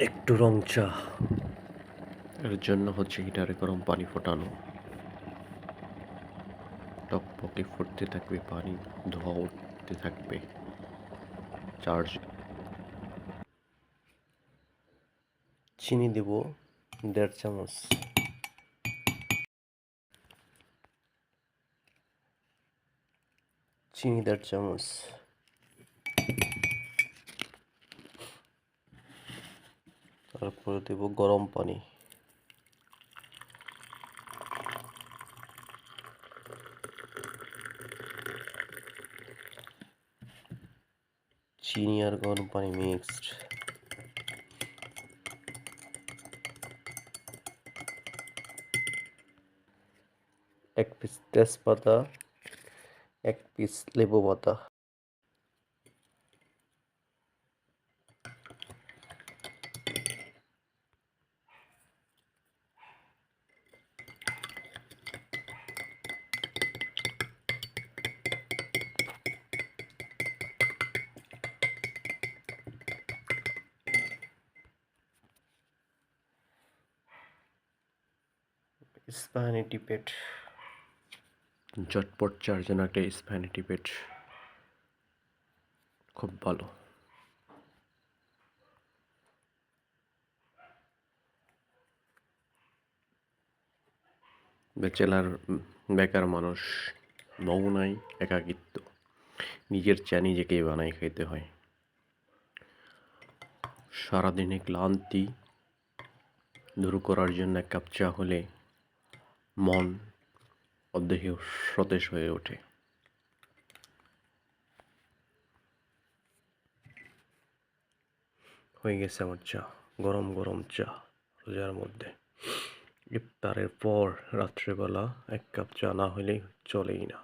একটু রং চা। এর জন্য হচ্ছে হিটারে গরম পানি ফোটানো, টকবকে ফুটতে থাকবে পানি, ধোঁয়া উঠতে থাকবে। চার্জ চিনি দেব 1.5 চামচ। চিনি 1.5 চামচ। তারপরে দেব গরম পানি। চিনি আর গরম পানি মিক্সড। এক পিস তেজপাতা, 1 পিস লেবু পাতা। স্প্যানিটি পেট, ঝটপট চার জন্য একটা স্প্যানিটি পেট খুব ভালো। ব্যাচেলার, বেকার মানুষ, বউ নাই, একাকিত্ব, নিজের চা নিজেকেই বানাই খাইতে হয়। সারাদিনে ক্লান্তি দূর করার জন্য 1 কাপ চা হলে মন ও দেহ সতেজ হয়ে ওঠে। হয়ে গেছে আমার চা, গরম গরম চা রোজার মধ্যে। ইফতারের পর রাত্রেবেলা 1 কাপ চা না হলে চলেই না।